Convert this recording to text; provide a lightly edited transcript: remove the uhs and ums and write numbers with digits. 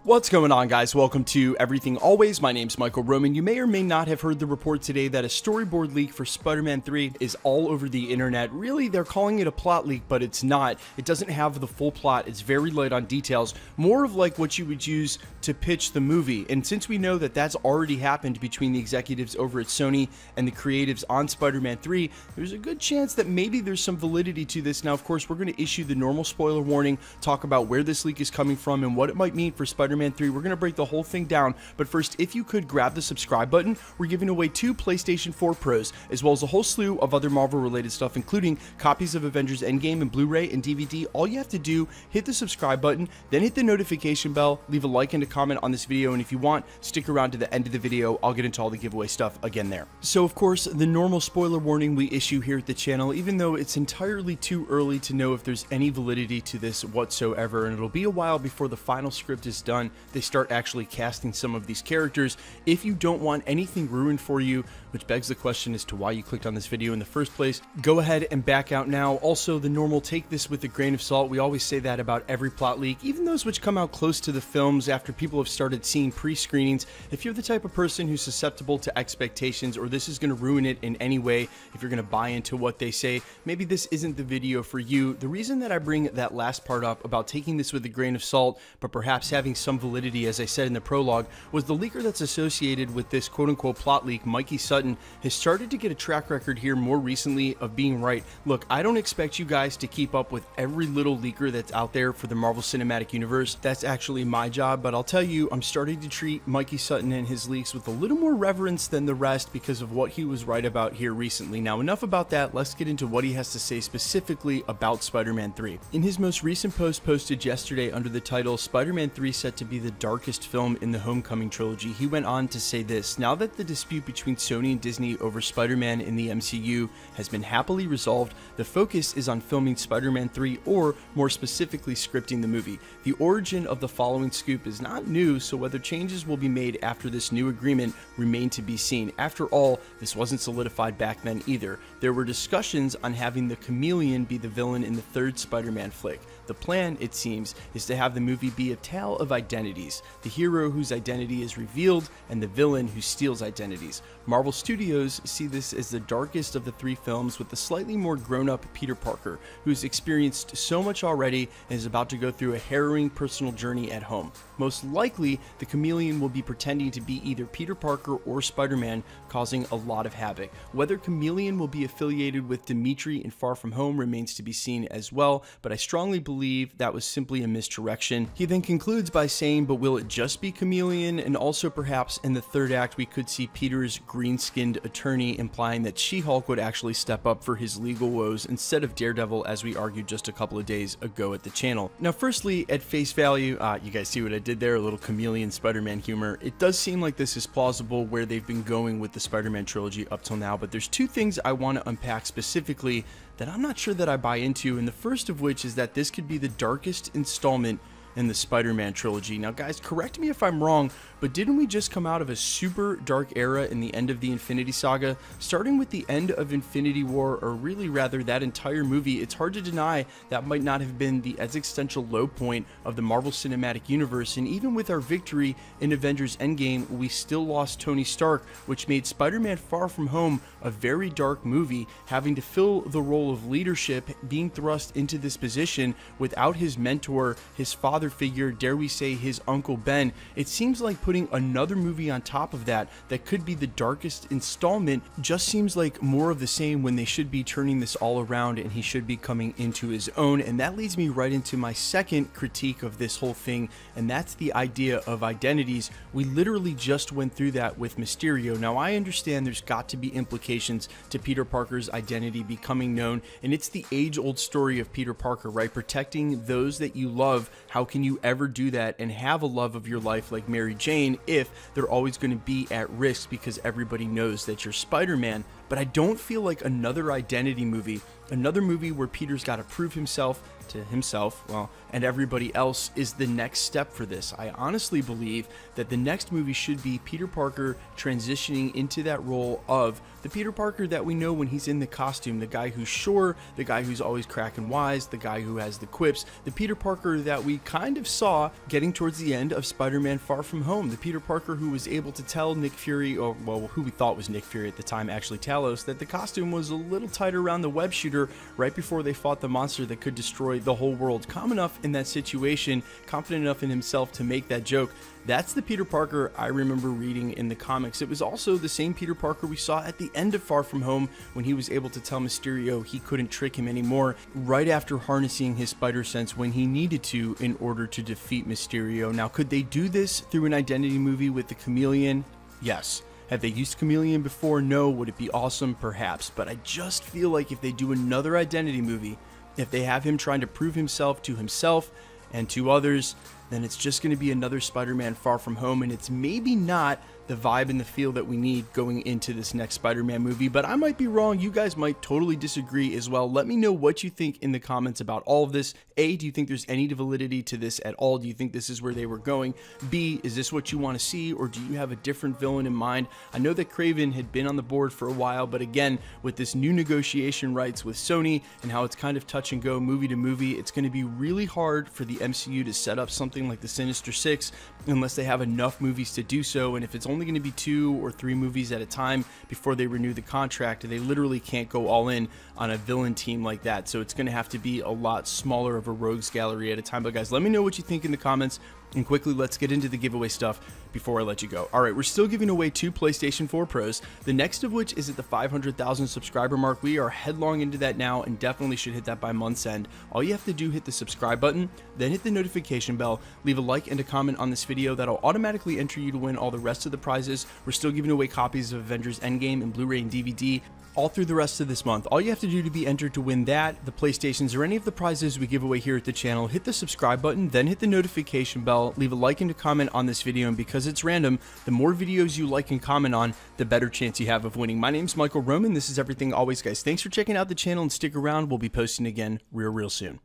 What's going on, guys? Welcome to Everything Always. My name's Michael Roman. You may or may not have heard the report today that a storyboard leak for Spider-Man 3 is all over the internet. Really, they're calling it a plot leak, but it's not. It doesn't have the full plot. It's very light on details, more of like what you would use to pitch the movie. And since we know that that's already happened between the executives over at Sony and the creatives on Spider-Man 3, there's a good chance that maybe there's some validity to this. Now, of course, we're going to issue the normal spoiler warning, talk about where this leak is coming from and what it might mean for Spider-Man 3. We're going to break the whole thing down, but first, if you could grab the subscribe button, we're giving away 2 PlayStation 4 Pros, as well as a whole slew of other Marvel related stuff, including copies of Avengers Endgame and Blu-ray and DVD. All you have to do, hit the subscribe button, then hit the notification bell, leave a like and a comment on this video, and if you want, stick around to the end of the video. I'll get into all the giveaway stuff again there. So of course, the normal spoiler warning we issue here at the channel, even though it's entirely too early to know if there's any validity to this whatsoever, and it'll be a while before the final script is done, they start actually casting some of these characters. If you don't want anything ruined for you, which begs the question as to why you clicked on this video in the first place, go ahead and back out now. Also, the normal, take this with a grain of salt. We always say that about every plot leak, even those which come out close to the films after people have started seeing pre-screenings. If you're the type of person who's susceptible to expectations, or this is going to ruin it in any way, if you're going to buy into what they say, maybe this isn't the video for you. The reason that I bring that last part up about taking this with a grain of salt, but perhaps having some validity, as I said in the prologue, was the leaker that's associated with this quote-unquote plot leak, Mikey Sutton, has started to get a track record here more recently of being right. Look, I don't expect you guys to keep up with every little leaker that's out there for the Marvel Cinematic Universe. That's actually my job, but I'll tell you, I'm starting to treat Mikey Sutton and his leaks with a little more reverence than the rest because of what he was right about here recently. Now, enough about that. Let's get into what he has to say specifically about Spider-Man 3. In his most recent post posted yesterday under the title, Spider-Man 3 set to be the darkest film in the Homecoming trilogy, he went on to say this: "Now that the dispute between Sony and Disney over Spider-Man in the MCU has been happily resolved, the focus is on filming Spider-Man 3, or more specifically scripting the movie. The origin of the following scoop is not new, so whether changes will be made after this new agreement remain to be seen. After all, this wasn't solidified back then either. There were discussions on having the Chameleon be the villain in the third Spider-Man flick. The plan, it seems, is to have the movie be a tale of identities, the hero whose identity is revealed and the villain who steals identities. Marvel Studios see this as the darkest of the 3 films, with the slightly more grown-up Peter Parker, who's experienced so much already and is about to go through a harrowing personal journey at home. Most likely, the Chameleon will be pretending to be either Peter Parker or Spider-Man, causing a lot of havoc. Whether Chameleon will be affiliated with Dimitri in Far From Home remains to be seen as well, but I strongly believe that was simply a misdirection." He then concludes by saying, "But will it just be Chameleon? And also perhaps in the third act we could see Peter's green-skinned attorney, implying that She-Hulk would actually step up for his legal woes instead of Daredevil, as we argued just a couple of days ago at the channel." Now, firstly, at face value, you guys see what I did there, a little Chameleon Spider-Man humor. It does seem like this is plausible where they've been going with the Spider-Man trilogy up till now, but there's 2 things I want to unpack specifically that I'm not sure that I buy into, and the first of which is that this could be the darkest installment in the Spider-Man trilogy. Now guys, correct me if I'm wrong, but didn't we just come out of a super dark era in the end of the Infinity Saga? Starting with the end of Infinity War, or really rather that entire movie, it's hard to deny that might not have been the existential low point of the Marvel Cinematic Universe, and even with our victory in Avengers Endgame, we still lost Tony Stark, which made Spider-Man Far From Home a very dark movie, having to fill the role of leadership, being thrust into this position without his mentor, his father figure, dare we say his Uncle Ben. It seems like putting another movie on top of that could be the darkest installment just seems like more of the same, when they should be turning this all around and he should be coming into his own. And that leads me right into my second critique of this whole thing, and that's the idea of identities. We literally just went through that with Mysterio. Now I understand there's got to be implications to Peter Parker's identity becoming known, and it's the age-old story of Peter Parker, right? Protecting those that you love. How can you ever do that and have a love of your life like Mary Jane if they're always going to be at risk because everybody knows that you're Spider-Man? but I don't feel like another identity movie, another movie where Peter's got to prove himself to himself, well, and everybody else, is the next step for this. I honestly believe that the next movie should be Peter Parker transitioning into that role of the Peter Parker that we know when he's in the costume, the guy who's sure, the guy who's always cracking wise, the guy who has the quips, the Peter Parker that we kind of saw getting towards the end of Spider-Man Far From Home, the Peter Parker who was able to tell Nick Fury, or well, who we thought was Nick Fury at the time, actually Talos, that the costume was a little tighter around the web shooter right before they fought the monster that could destroy the whole world. Calm enough in that situation, confident enough in himself to make that joke. That's the Peter Parker I remember reading in the comics. It was also the same Peter Parker we saw at the end of Far From Home when he was able to tell Mysterio he couldn't trick him anymore right after harnessing his spider sense when he needed to in order to defeat Mysterio. Now, could they do this through an identity movie with the Chameleon? Yes. Have they used Chameleon before? No. Would it be awesome? Perhaps. But I just feel like if they do another identity movie, if they have him trying to prove himself and to others, then it's just going to be another Spider-Man Far From Home, and it's maybe not the vibe and the feel that we need going into this next Spider-Man movie, but I might be wrong. You guys might totally disagree as well. Let me know what you think in the comments about all of this. A, do you think there's any validity to this at all? Do you think this is where they were going? B, is this what you want to see, or do you have a different villain in mind? I know that Kraven had been on the board for a while, but again, with this new negotiation rights with Sony and how it's kind of touch and go movie to movie, it's going to be really hard for the MCU to set up something like the Sinister Six unless they have enough movies to do so, and if it's only going to be 2 or 3 movies at a time before they renew the contract, they literally can't go all in on a villain team like that, so it's going to have to be a lot smaller of a rogues gallery at a time. But guys, let me know what you think in the comments, and quickly let's get into the giveaway stuff before I let you go. Alright, we're still giving away 2 PlayStation 4 Pros, the next of which is at the 500,000 subscriber mark. We are headlong into that now and definitely should hit that by month's end. All you have to do, hit the subscribe button, then hit the notification bell, leave a like and a comment on this video. That'll automatically enter you to win all the rest of the prizes. We're still giving away copies of Avengers Endgame and Blu-ray and DVD all through the rest of this month. All you have to do to be entered to win that, the PlayStations, or any of the prizes we give away here at the channel, hit the subscribe button, then hit the notification bell, leave a like and a comment on this video, and because it's random, the more videos you like and comment on, the better chance you have of winning. My name's Michael Roman. This is Everything Always, guys. Thanks for checking out the channel, and stick around. We'll be posting again real soon.